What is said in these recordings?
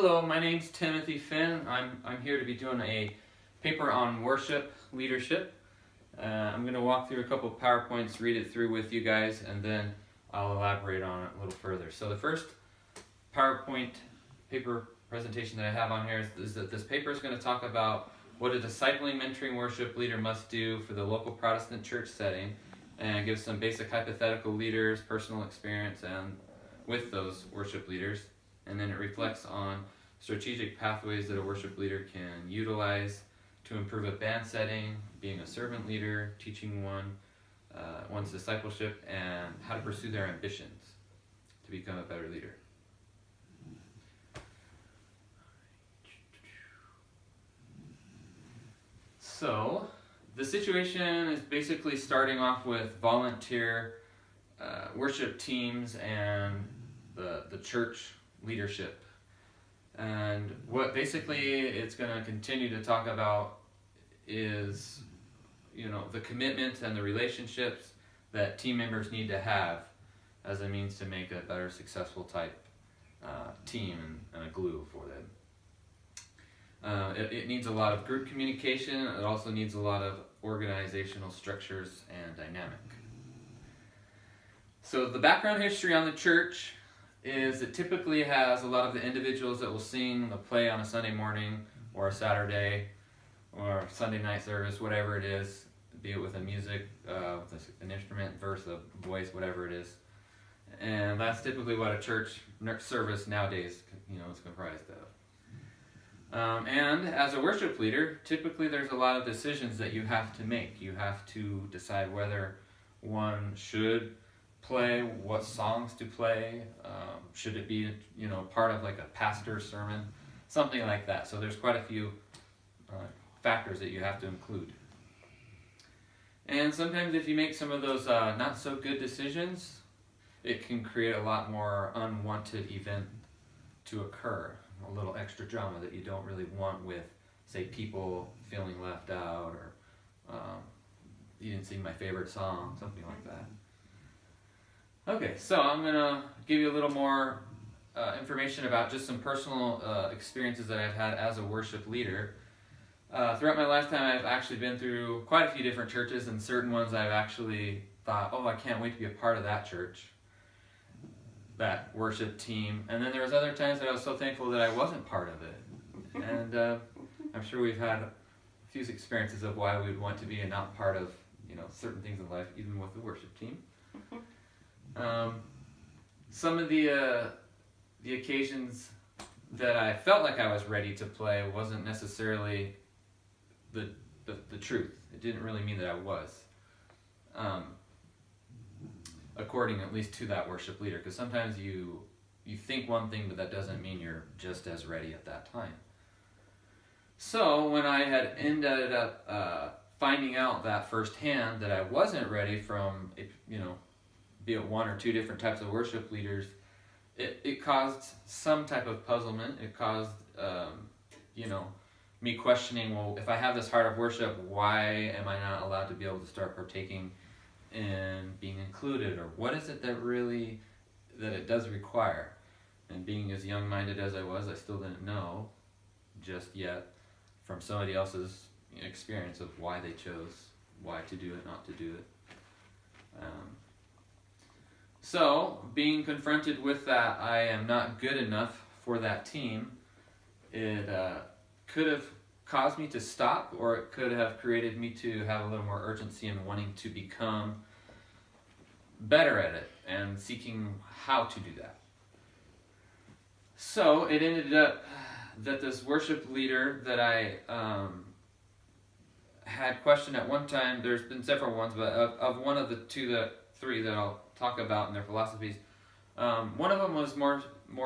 Hello, my name's Timothy Finn. I'm here to be doing a paper on worship leadership. I'm going to walk through a couple PowerPoints, read it through with you guys, and then I'll elaborate on it a little further. So the first PowerPoint paper presentation that I have on here is that this paper is going to talk about what a discipling, mentoring worship leader must do for the local Protestant church setting, and give some basic hypothetical leaders, personal experience, and with those worship leaders. And then it reflects on strategic pathways that a worship leader can utilize to improve a band setting, being a servant leader, teaching one's discipleship, and how to pursue their ambitions to become a better leader. So, the situation is basically starting off with volunteer worship teams and the church leadership. And what basically it's going to continue to talk about is, the commitment and the relationships that team members need to have as a means to make a better successful type team and a glue for them. It needs a lot of group communication. It also needs a lot of organizational structures and dynamic. So the background history on the church is it typically has a lot of the individuals that will sing the play on a Sunday morning or a Saturday or Sunday night service, whatever it is, be it with a music, with an instrument, verse, a voice, whatever it is. And that's typically what a church service nowadays is comprised of. And as a worship leader, typically there's a lot of decisions that you have to make. You have to decide whether one should play, what songs to play, should it be part of like a pastor's sermon, something like that. So there's quite a few factors that you have to include. And sometimes if you make some of those not so good decisions, it can create a lot more unwanted event to occur, a little extra drama that you don't really want with, say, people feeling left out, or you didn't sing my favorite song, something like that. Okay, so I'm going to give you a little more information about just some personal experiences that I've had as a worship leader. Throughout my lifetime, I've actually been through quite a few different churches, and certain ones I've actually thought, I can't wait to be a part of that church, that worship team. And then there was other times that I was so thankful that I wasn't part of it. And I'm sure we've had a few experiences of why we'd want to be and not part of certain things in life, even with the worship team. Some of the occasions that I felt like I was ready to play wasn't necessarily the truth. It didn't really mean that I was, according at least to that worship leader, because sometimes you think one thing, but that doesn't mean you're just as ready at that time. So when I had ended up finding out that firsthand that I wasn't ready from be it one or two different types of worship leaders, it caused some type of puzzlement. It caused, me questioning, well, if I have this heart of worship, why am I not allowed to be able to start partaking in being included? Or what is it that it does require? And being as young-minded as I was, I still didn't know just yet from somebody else's experience of why they chose why to do it, not to do it. So, being confronted with that, I am not good enough for that team, it could have caused me to stop, or it could have created me to have a little more urgency in wanting to become better at it and seeking how to do that. So, it ended up that this worship leader that I had questioned at one time, there's been several ones, but of one of the three that I'll talk about in their philosophies. One of them was more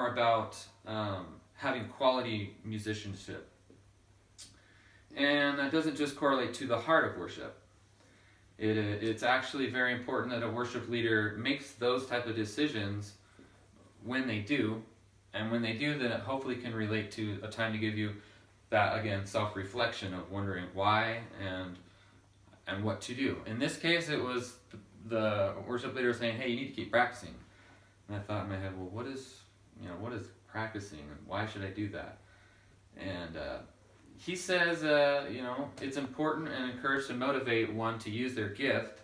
about having quality musicianship. And that doesn't just correlate to the heart of worship. It's actually very important that a worship leader makes those type of decisions when they do. And when they do, then it hopefully can relate to a time to give you that, again, self-reflection of wondering why and what to do. In this case, it was the worship leader saying, hey, you need to keep practicing. And I thought in my head, well, what is what is practicing and why should I do that? And he says, it's important and encouraged to motivate one to use their gift,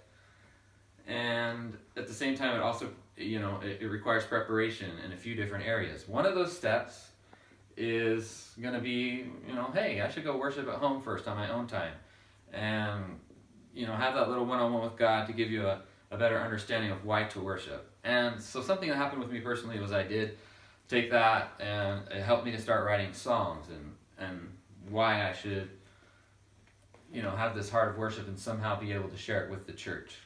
and at the same time, it also, it requires preparation in a few different areas. One of those steps is going to be, hey, I should go worship at home first on my own time, and have that little one-on-one with God to give you a better understanding of why to worship. And so something that happened with me personally was I did take that, and it helped me to start writing songs and why I should have this heart of worship and somehow be able to share it with the church.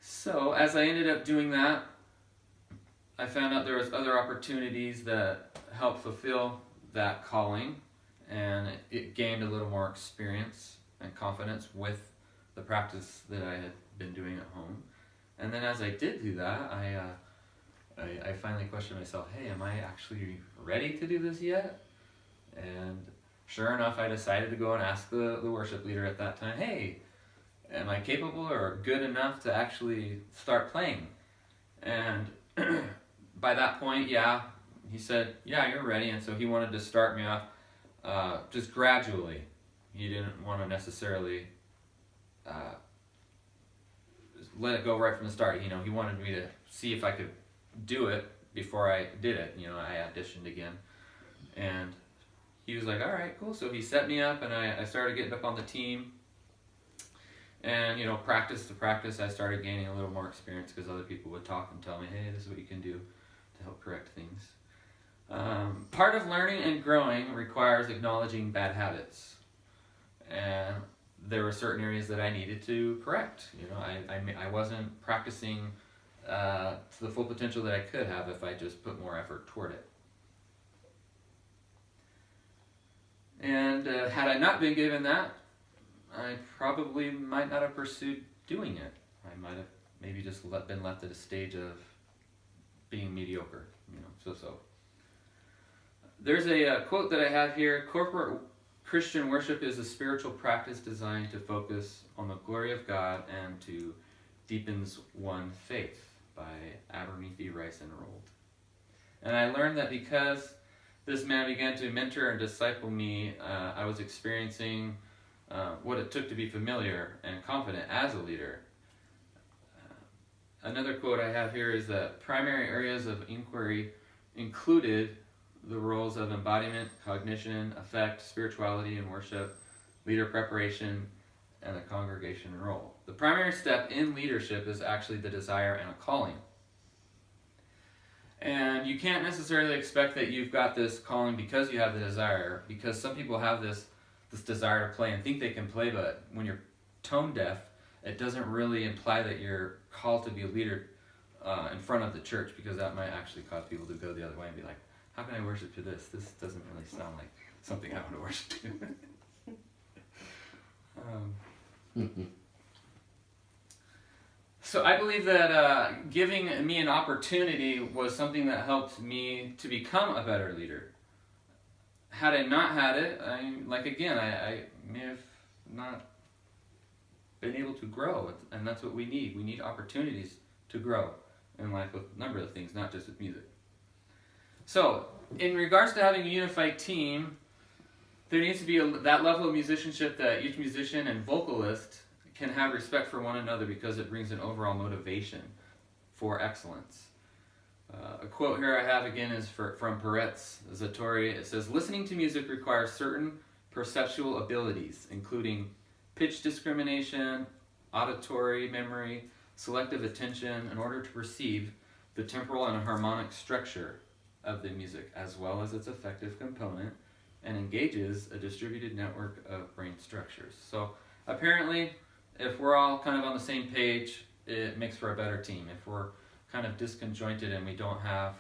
So as I ended up doing that, I found out there was other opportunities that helped fulfill that calling, and it gained a little more experience and confidence with the practice that I had been doing at home. And then as I did do that, I finally questioned myself, hey, am I actually ready to do this yet? And sure enough, I decided to go and ask the worship leader at that time, hey, am I capable or good enough to actually start playing? And by that point, he said, yeah, you're ready. And so he wanted to start me off just gradually. He didn't want to necessarily let it go right from the start. He wanted me to see if I could do it before I did it. I auditioned again, and he was like, all right, cool. So he set me up, and I started getting up on the team, and practice to practice, I started gaining a little more experience because other people would talk and tell me, hey, this is what you can do to help correct things. Part of learning and growing requires acknowledging bad habits, and there were certain areas that I needed to correct. I wasn't practicing to the full potential that I could have if I just put more effort toward it. And had I not been given that, I probably might not have pursued doing it. I might have maybe just been left at a stage of being mediocre, so. There's a quote that I have here: corporate Christian worship is a spiritual practice designed to focus on the glory of God and to deepens one's faith, by Abernethy Rice and Rold. And I learned that because this man began to mentor and disciple me, I was experiencing what it took to be familiar and confident as a leader. Another quote I have here is that primary areas of inquiry included the roles of embodiment, cognition, affect, spirituality and worship, leader preparation, and the congregation role. The primary step in leadership is actually the desire and a calling. And you can't necessarily expect that you've got this calling because you have the desire, because some people have this desire to play and think they can play, but when you're tone deaf, it doesn't really imply that you're called to be a leader in front of the church, because that might actually cause people to go the other way and be like, how can I worship to this? This doesn't really sound like something I want to worship to. So I believe that giving me an opportunity was something that helped me to become a better leader. Had I not had it, I may have not been able to grow, and that's what we need. We need opportunities to grow in life with a number of things, not just with music. So, in regards to having a unified team, there needs to be that level of musicianship that each musician and vocalist can have respect for one another, because it brings an overall motivation for excellence. A quote here I have again is from Peretz Zatori. It says, listening to music requires certain perceptual abilities, including pitch discrimination, auditory memory, selective attention, in order to perceive the temporal and harmonic structure of the music, as well as its effective component, and engages a distributed network of brain structures. So apparently, if we're all kind of on the same page, it makes for a better team. If we're kind of disconjointed and we don't have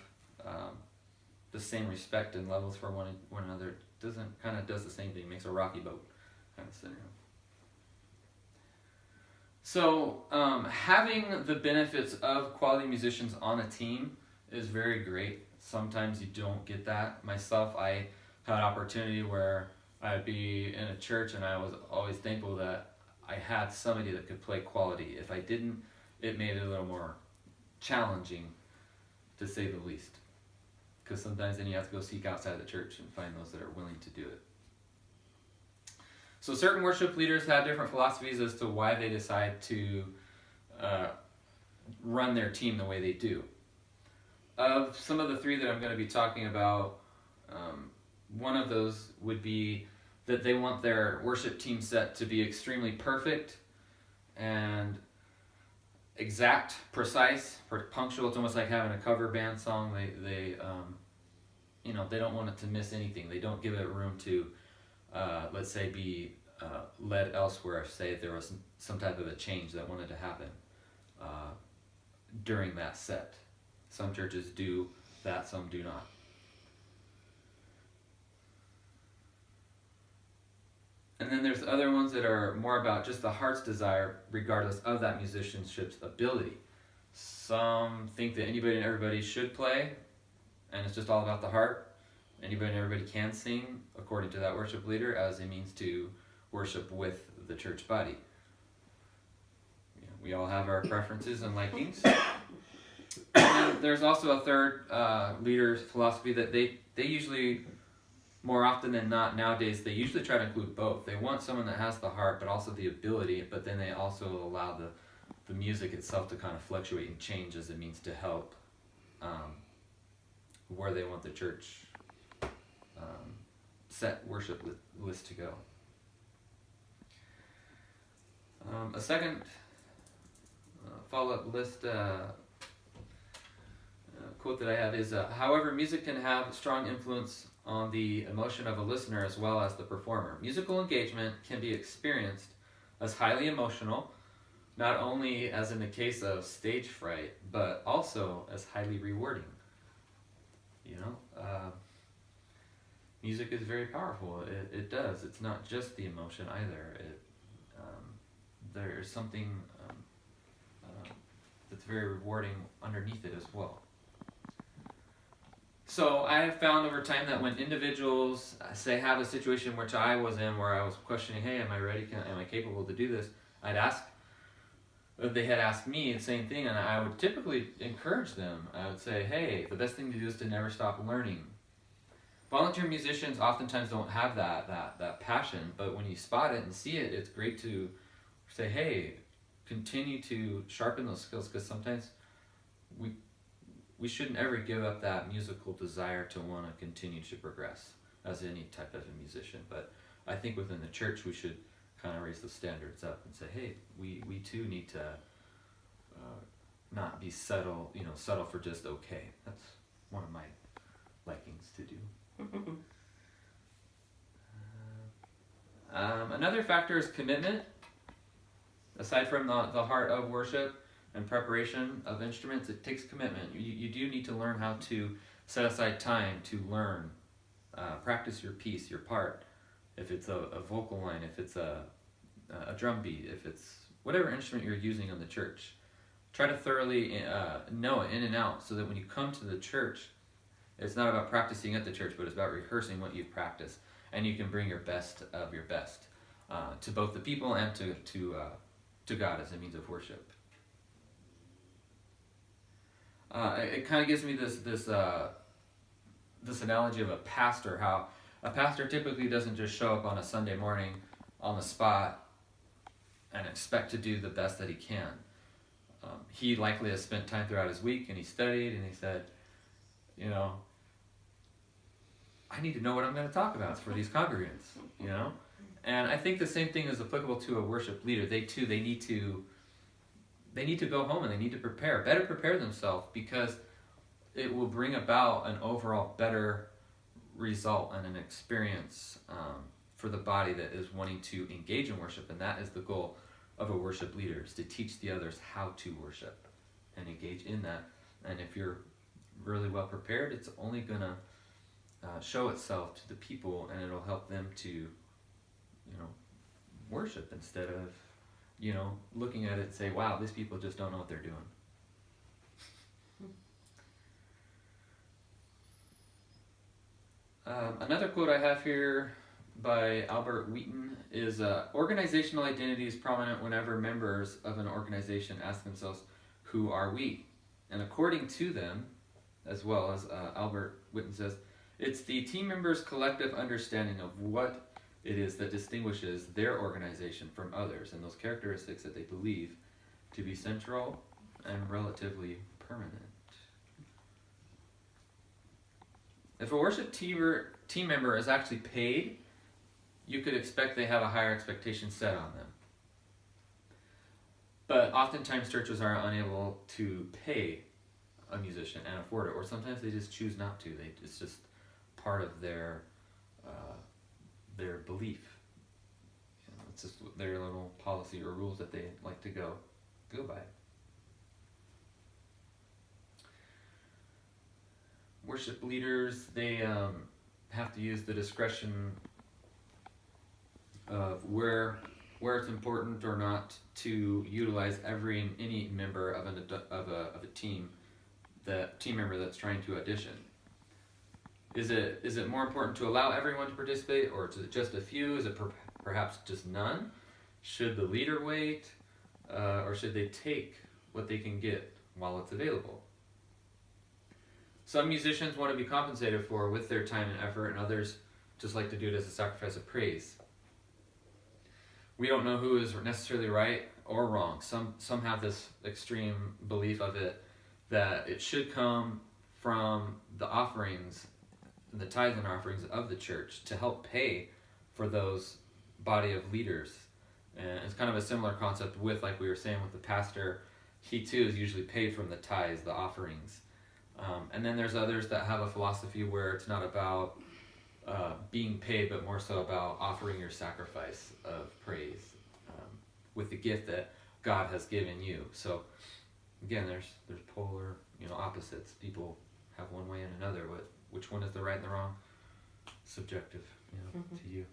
the same respect and levels for one another, it does the same thing, makes a rocky boat kind of scenario. So having the benefits of quality musicians on a team is very great. Sometimes you don't get that. Myself, I had an opportunity where I'd be in a church and I was always thankful that I had somebody that could play quality. If I didn't, it made it a little more challenging to say the least. Because sometimes then you have to go seek outside the church and find those that are willing to do it. So certain worship leaders have different philosophies as to why they decide to run their team the way they do. Of some of the three that I'm going to be talking about, one of those would be that they want their worship team set to be extremely perfect and exact, precise, punctual. It's almost like having a cover band song. They don't want it to miss anything. They don't give it room to, let's say, be led elsewhere. If, say, there was some type of a change that wanted to happen during that set. Some churches do that, some do not. And then there's other ones that are more about just the heart's desire, regardless of that musicianship's ability. Some think that anybody and everybody should play, and it's just all about the heart. Anybody and everybody can sing, according to that worship leader, as a means to worship with the church body. We all have our preferences and likings. And then there's also a third leader's philosophy that they usually, more often than not nowadays, they usually try to include both. They want someone that has the heart but also the ability, but then they also allow the music itself to kind of fluctuate and change as a means to help where they want the church set worship list to go. A second follow-up list quote that I have is, however, music can have strong influence on the emotion of a listener as well as the performer. Musical engagement can be experienced as highly emotional, not only as in the case of stage fright, but also as highly rewarding. Music is very powerful. It does. It's not just the emotion either. There's something that's very rewarding underneath it as well. So I have found over time that when individuals, say, have a situation which I was in where I was questioning, hey, am I ready? Am I capable to do this? They had asked me the same thing, and I would typically encourage them. I would say, hey, the best thing to do is to never stop learning. Volunteer musicians oftentimes don't have that passion, but when you spot it and see it, it's great to say, hey, continue to sharpen those skills, because sometimes we shouldn't ever give up that musical desire to want to continue to progress as any type of a musician. But I think within the church we should kind of raise the standards up and say, hey, we too need to not be settle for just okay. That's one of my likings to do. Another factor is commitment. Aside from the heart of worship and preparation of instruments, it takes commitment. You do need to learn how to set aside time to learn, practice your piece, your part. If it's a vocal line, if it's a drum beat, if it's whatever instrument you're using in the church, try to thoroughly know it in and out, so that when you come to the church, it's not about practicing at the church, but it's about rehearsing what you've practiced, and you can bring your best of your best to both the people and to God as a means of worship. It kind of gives me this analogy of a pastor, how a pastor typically doesn't just show up on a Sunday morning on the spot and expect to do the best that he can. He likely has spent time throughout his week, and he studied, and he said, I need to know what I'm going to talk about for these congregants, And I think the same thing is applicable to a worship leader. They need to go home and they need to better prepare themselves, because it will bring about an overall better result and an experience for the body that is wanting to engage in worship. And that is the goal of a worship leader, is to teach the others how to worship and engage in that. And if you're really well prepared, it's only going to show itself to the people, and it'll help them to worship instead of looking at it and say, wow, these people just don't know what they're doing. Another quote I have here by Albert Wheaton is, organizational identity is prominent whenever members of an organization ask themselves, who are we? And according to them, as well as Albert Whitten says, it's the team members' collective understanding of what it is that distinguishes their organization from others and those characteristics that they believe to be central and relatively permanent. If a worship team member is actually paid, you could expect they have a higher expectation set on them. But oftentimes churches are unable to pay a musician and afford it, or sometimes they just choose not to. It's just part of their belief. It's just their little policy or rules that they like to go by. Worship leaders, they have to use the discretion of where it's important or not to utilize any member of a team, the team member that's trying to audition. Is it more important to allow everyone to participate, or is it just a few? Is it perhaps just none? Should the leader wait, or should they take what they can get while it's available? Some musicians want to be compensated for with their time and effort, and others just like to do it as a sacrifice of praise. We don't know who is necessarily right or wrong. Some have this extreme belief of it, that it should come from the offerings, the tithes and offerings of the church to help pay for those body of leaders. And it's kind of a similar concept with, like we were saying, with the pastor. He too is usually paid from the tithes, the offerings. And then there's others that have a philosophy where it's not about being paid, but more so about offering your sacrifice of praise with the gift that God has given you. So again, there's polar, opposites. People have one way and another. Which one is the right and the wrong? Subjective, to you.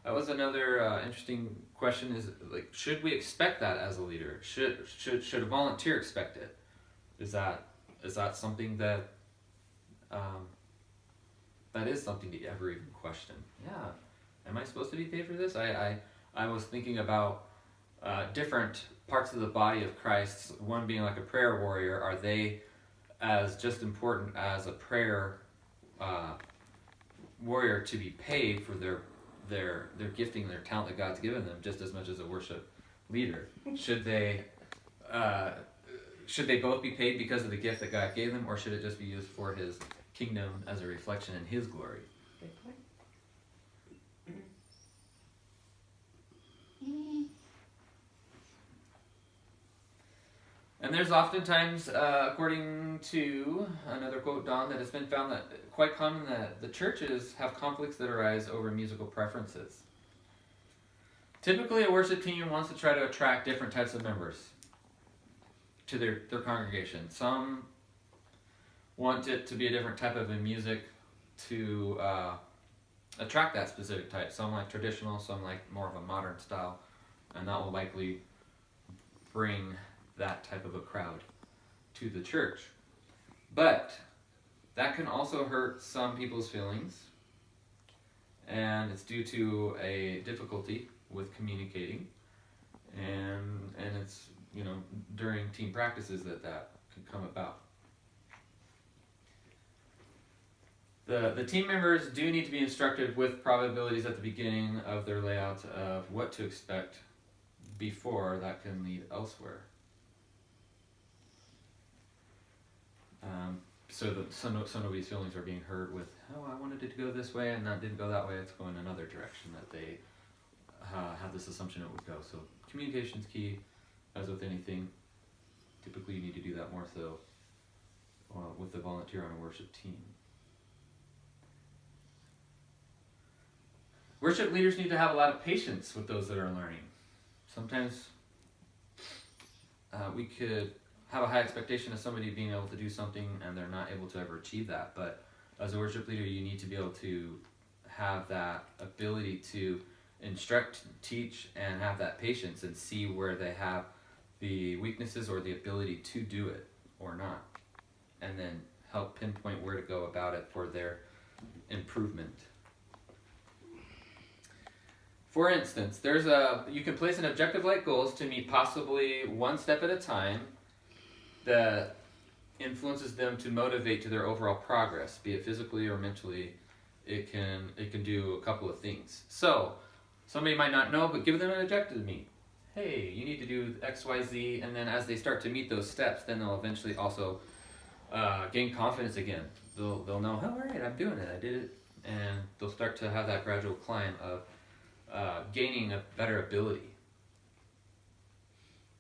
That was another interesting question. Is should we expect that as a leader? Should a volunteer expect it? Is that something that that is something to ever even question? Yeah, am I supposed to be paid for this? I was thinking about different parts of the body of Christ. One being like a prayer warrior. Are they as just important as a prayer warrior to be paid for their gifting, their talent that God's given them, just as much as a worship leader? Should they both be paid because of the gift that God gave them, or should it just be used for His kingdom as a reflection in His glory? Good point. And there's oftentimes, according to another quote, Don, that it's been found that quite common that the churches have conflicts that arise over musical preferences. Typically, a worship team wants to try to attract different types of members to their congregation. Some want it to be a different type of music to attract that specific type. Some like traditional, some like more of a modern style, and that will likely bring that type of a crowd to the church. But that can also hurt some people's feelings, and it's due to a difficulty with communicating, and it's during team practices that can come about. The team members do need to be instructed with probabilities at the beginning of their layout of what to expect before that can lead elsewhere. So nobody's feelings are being hurt with, I wanted it to go this way and that didn't go that way, it's going another direction that they have this assumption it would go. So communication's key, as with anything. Typically you need to do that more so with the volunteer on a worship team. Worship leaders need to have a lot of patience with those that are learning. Sometimes we could have a high expectation of somebody being able to do something and they're not able to ever achieve that. But as a worship leader, you need to be able to have that ability to instruct, teach, and have that patience and see where they have the weaknesses or the ability to do it or not. And then help pinpoint where to go about it for their improvement. For instance, you can place an objective like goals to meet possibly one step at a time that influences them to motivate to their overall progress, be it physically or mentally. It can do a couple of things. So somebody might not know, but give them an objective to meet. Hey, you need to do X, Y, Z, and then as they start to meet those steps, then they'll eventually also gain confidence again. They'll know, oh, all right, I'm doing it, I did it, and they'll start to have that gradual climb of gaining a better ability.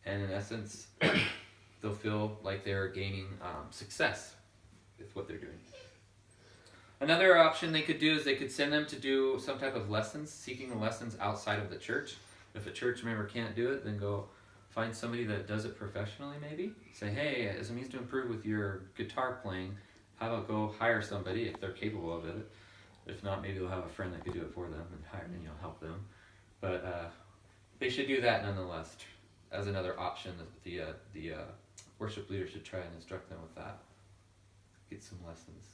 And in essence, they'll feel like they're gaining success with what they're doing. Another option they could do is they could send them to do some type of lessons, seeking lessons outside of the church. If a church member can't do it, then go find somebody that does it professionally maybe. Say, hey, as a means to improve with your guitar playing, how about go hire somebody if they're capable of it. If not, maybe they'll have a friend that could do it for them and hire and help them. But they should do that nonetheless as another option that the worship leader should try and instruct them with that. Get some lessons.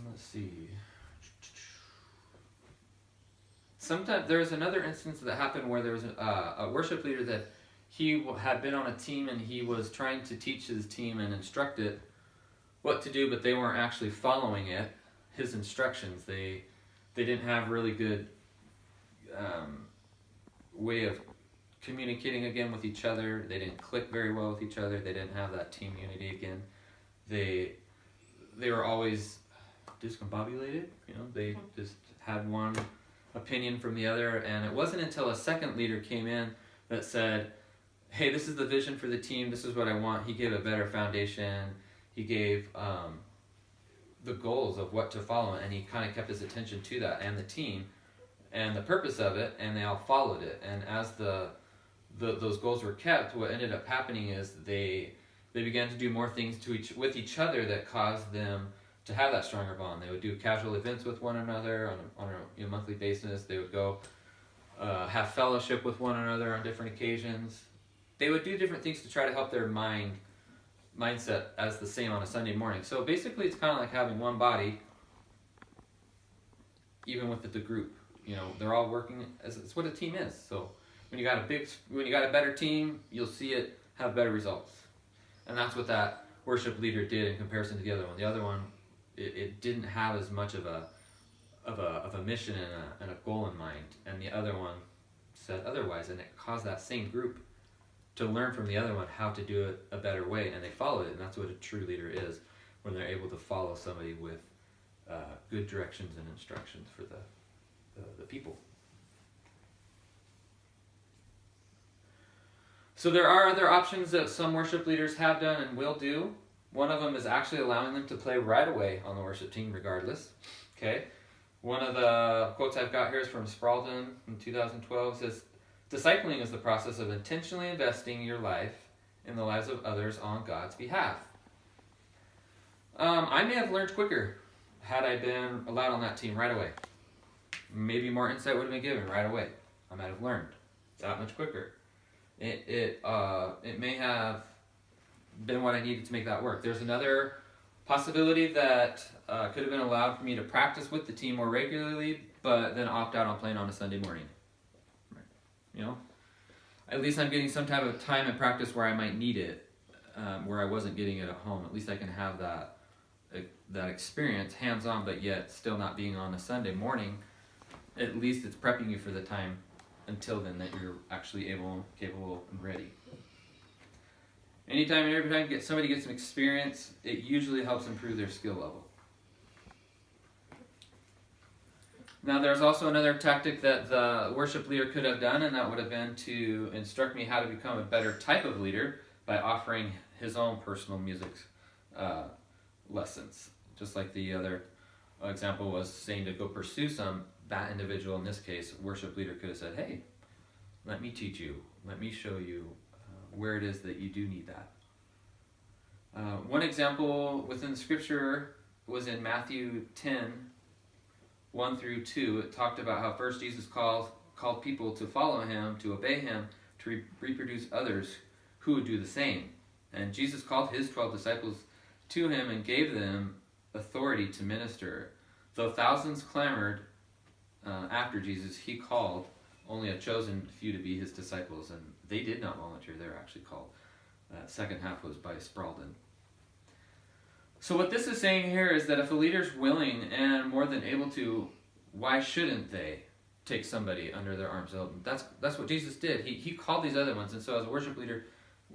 Let's see. Sometimes there was another instance that happened where there was a worship leader that he had been on a team and he was trying to teach his team and instruct it what to do, but they weren't actually following his instructions. They didn't have really good way of communicating again with each other. They didn't click very well with each other. They didn't have that team unity again. They were always discombobulated. They just had one opinion from the other, and it wasn't until a second leader came in that said, hey, this is the vision for the team, this is what I want. He gave a better foundation. He gave the goals of what to follow, and he kind of kept his attention to that and the team and the purpose of it, and they all followed it. And as those goals were kept, what ended up happening is they began to do more things with each other that caused them to have that stronger bond. They would do casual events with one another on a monthly basis. They would go have fellowship with one another on different occasions. They would do different things to try to help their mindset as the same on a Sunday morning. So basically it's kind of like having one body, even with the group. They're all working it's what a team is. So when you got a better team, you'll see it have better results. And that's what that worship leader did in comparison to the other one. The other one, it didn't have as much of a mission and a goal in mind, and the other one said otherwise, and it caused that same group to learn from the other one how to do it a better way, and they followed it. And that's what a true leader is, when they're able to follow somebody with good directions and instructions for the people. So there are other options that some worship leaders have done and will do. One of them is actually allowing them to play right away on the worship team regardless. Okay. One of the quotes I've got here is from Spalding in 2012. It says, discipling is the process of intentionally investing your life in the lives of others on God's behalf. I may have learned quicker had I been allowed on that team right away. Maybe more insight would have been given right away. I might have learned that much quicker. It may have been what I needed to make that work. There's another possibility that could have been allowed for me to practice with the team more regularly, but then opt out on playing on a Sunday morning. At least I'm getting some type of time and practice where I might need it, where I wasn't getting it at home. At least I can have that experience hands-on, but yet still not being on a Sunday morning. At least it's prepping you for the time until then that you're actually able, capable, and ready. Anytime and every time somebody gets some experience, it usually helps improve their skill level. Now there's also another tactic that the worship leader could have done, and that would have been to instruct me how to become a better type of leader by offering his own personal music lessons. Just like the other example was saying to go pursue that individual, in this case, worship leader could have said, hey, let me teach you, let me show you where it is that you do need that. One example within Scripture was in Matthew 10, 1 through 2. It talked about how first Jesus called people to follow him, to obey him, to reproduce others who would do the same. And Jesus called his 12 disciples to him and gave them authority to minister Though thousands clamored after Jesus, he called only a chosen few to be his disciples, and they did not volunteer. They were actually called. That second half was by Spalding. So what this is saying here is that if a leader's willing and more than able to, why shouldn't they take somebody under their arms? That's what Jesus did. He called these other ones, and so as a worship leader,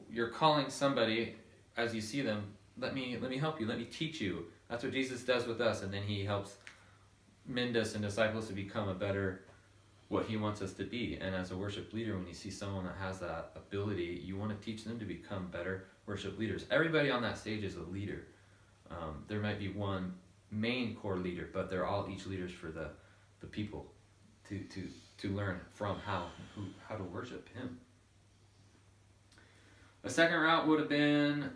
you're calling somebody as you see them. Let me help you. Let me teach you. That's what Jesus does with us, and then he helps mend us and disciple us to become a better what he wants us to be. And as a worship leader, when you see someone that has that ability, you want to teach them to become better worship leaders. Everybody on that stage is a leader. There might be one main core leader, but they're all each leaders for the people to learn from how to worship him. A second route would have been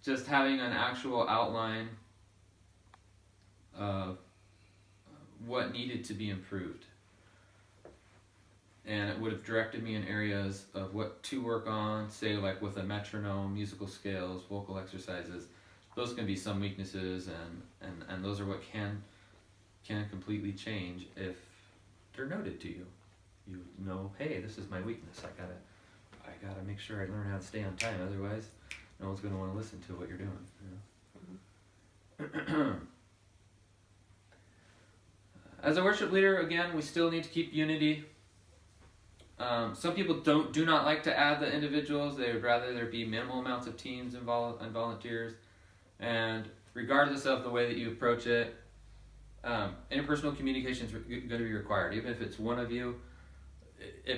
just having an actual outline of what needed to be improved. And it would have directed me in areas of what to work on, say like with a metronome, musical scales, vocal exercises. Those can be some weaknesses, and those are what can completely change if they're noted to you. You know, hey, this is my weakness. I gotta make sure I learn how to stay on time. Otherwise, no one's gonna want to listen to what you're doing. You know? As a worship leader, again, we still need to keep unity. Some people do not like to add the individuals. They would rather there be minimal amounts of teams and volunteers. And regardless of the way that you approach it, interpersonal communication is going to be required. Even if it's one of you,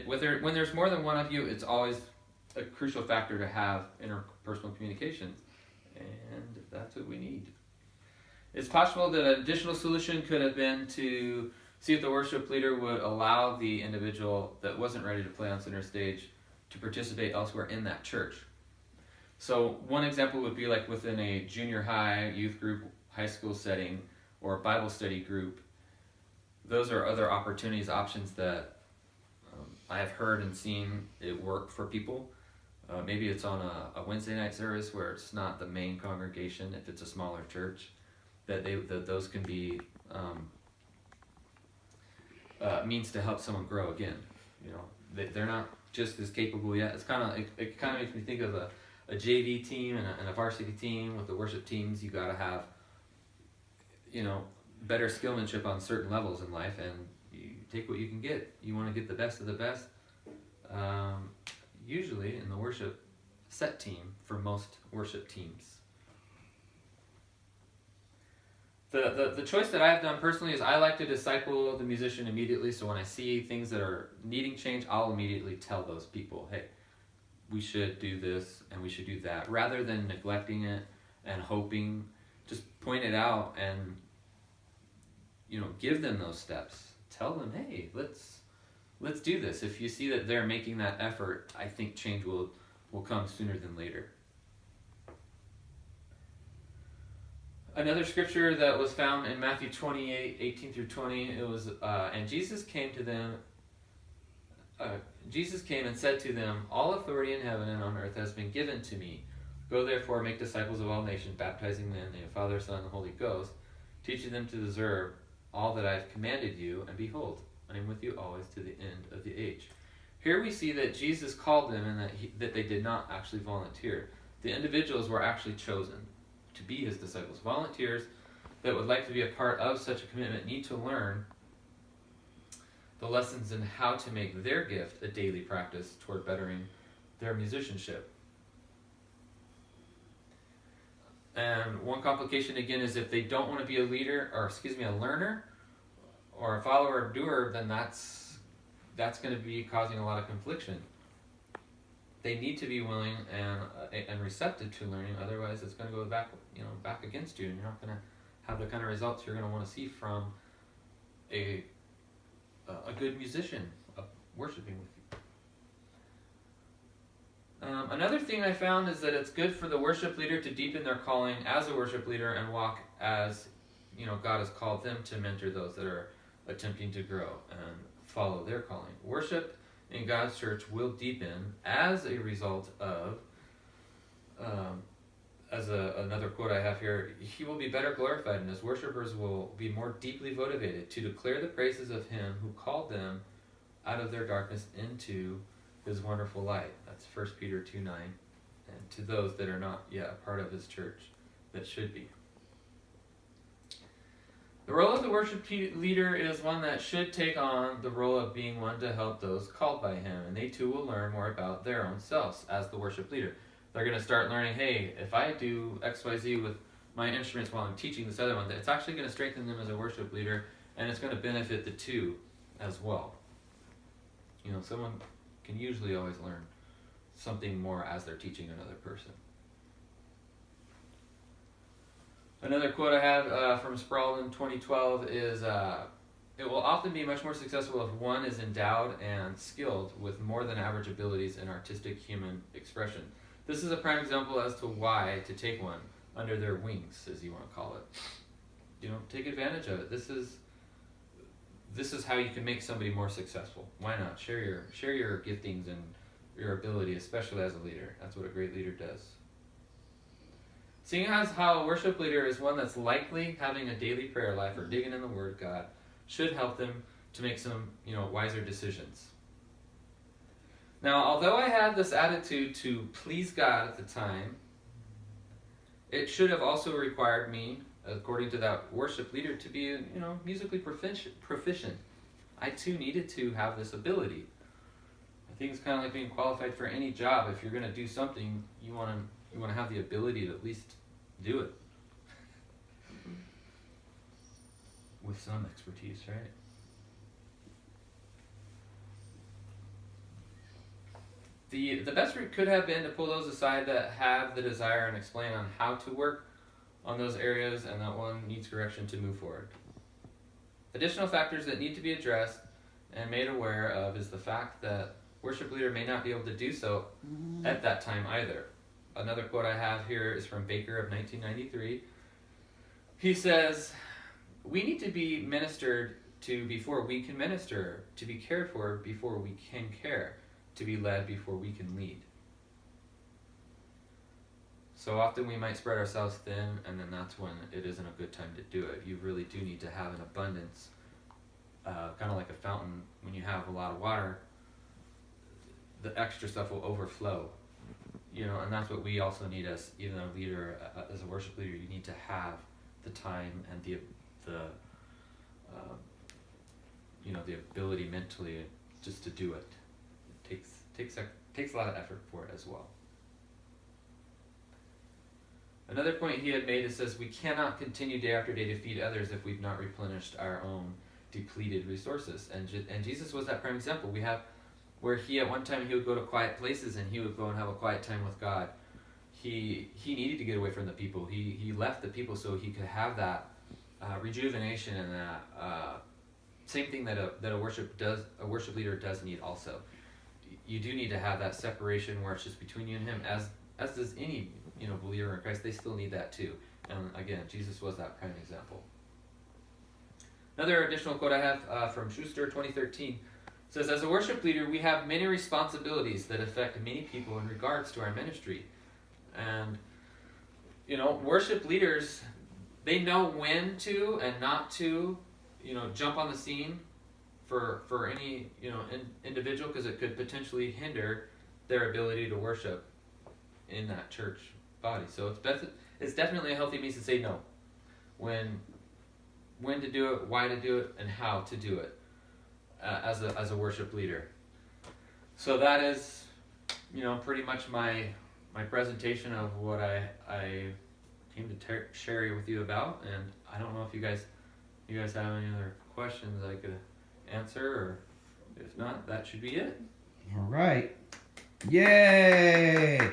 when there's more than one of you, it's always a crucial factor to have interpersonal communications. And that's what we need. It's possible that an additional solution could have been to see if the worship leader would allow the individual that wasn't ready to play on center stage to participate elsewhere in that church. So one example would be like within a junior high, youth group, high school setting, or Bible study group. Those are other opportunities, options that I have heard and seen it work for people. Maybe it's on a Wednesday night service where it's not the main congregation, if it's a smaller church, that those can be means to help someone grow again. You know, they're not just as capable yet. It kind of makes me think of a JV team and a varsity team. With the worship teams, you got to have, you know, better skillmanship on certain levels in life, and you take what you can get. You want to get the best of the best. Usually in the worship set team for most worship teams. The choice that I've done personally is I like to disciple the musician immediately, so when I see things that are needing change, I'll immediately tell those people, hey, we should do this and we should do that, rather than neglecting it and hoping. Just point it out and, you know, give them those steps. Tell them, hey, let's do this. If you see that they're making that effort, I think change will come sooner than later. Another scripture that was found in Matthew 28, 18 through 20, it was, and Jesus came to them, Jesus came and said to them, all authority in heaven and on earth has been given to me. Go therefore, make disciples of all nations, baptizing them in the name of the Father, Son, and Holy Ghost, teaching them to observe all that I have commanded you, and behold, I am with you always to the end of the age. Here we see that Jesus called them and that they did not actually volunteer. The individuals were actually chosen to be his disciples. Volunteers that would like to be a part of such a commitment need to learn the lessons in how to make their gift a daily practice toward bettering their musicianship. And one complication again is if they don't want to be a learner or a follower or doer, then that's going to be causing a lot of confliction. They need to be willing and receptive to learning. Otherwise, it's going to go back against you, and you're not going to have the kind of results you're going to want to see from a good musician worshiping with you. Another thing I found is that it's good for the worship leader to deepen their calling as a worship leader and walk as, you know, God has called them to mentor those that are attempting to grow and follow their calling. Worship in God's church will deepen as a result of another quote I have here, he will be better glorified, and his worshipers will be more deeply motivated to declare the praises of him who called them out of their darkness into his wonderful light. That's 1 Peter 2:9. And to those that are not yet a part of his church, that should be. The role of the worship leader is one that should take on the role of being one to help those called by him, and they too will learn more about their own selves as the worship leader. They're going to start learning, hey, if I do XYZ with my instruments while I'm teaching this other one, it's actually going to strengthen them as a worship leader, and it's going to benefit the two as well. You know, someone can usually always learn something more as they're teaching another person. Another quote I have from Sproul in 2012 is, it will often be much more successful if one is endowed and skilled with more than average abilities in artistic human expression. This is a prime example as to why to take one under their wings, as you want to call it. You know, take advantage of it. This is how you can make somebody more successful. Why not? Share your giftings and your ability, especially as a leader. That's what a great leader does. Seeing as how a worship leader is one that's likely having a daily prayer life or digging in the Word of God, should help them to make some, wiser decisions. Now, although I had this attitude to please God at the time, it should have also required me, according to that worship leader, to be, musically proficient. I too needed to have this ability. I think it's kind of like being qualified for any job. If you're going to do something, you want to have the ability to at least do it. With some expertise, right? The best route could have been to pull those aside that have the desire and explain on how to work on those areas and that one needs correction to move forward. Additional factors that need to be addressed and made aware of is the fact that worship leader may not be able to do so at that time either. Another quote I have here is from Baker of 1993. He says, "We need to be ministered to before we can minister, to be cared for before we can care, to be led before we can lead." So often we might spread ourselves thin, and then that's when it isn't a good time to do it. You really do need to have an abundance, kind of like a fountain. When you have a lot of water, the extra stuff will overflow. And that's what we also need as even a leader, as a worship leader. You need to have the time and the ability mentally just to do it. It takes a lot of effort for it as well. Another point he had made, it says, we cannot continue day after day to feed others if we've not replenished our own depleted resources. And Jesus was that prime example. We have where he at one time he would go to quiet places and he would go and have a quiet time with God. He needed to get away from the people. He left the people so he could have that rejuvenation and that same thing that a worship leader does need also. You do need to have that separation where it's just between you and him, as does any believer in Christ. They still need that too. And again, Jesus was that prime example. Another additional quote I have from Schuster, 2013, says, "As a worship leader, we have many responsibilities that affect many people in regards to our ministry." And worship leaders, they know when to and not to jump on the scene for any individual, because it could potentially hinder their ability to worship in that church body. So it's definitely a healthy means to say no. When to do it, why to do it, and how to do it as a worship leader. So that is pretty much my presentation of what I came to share with you about. And I don't know if you guys have any other questions I could answer, or if not, that should be it. All right. Yay!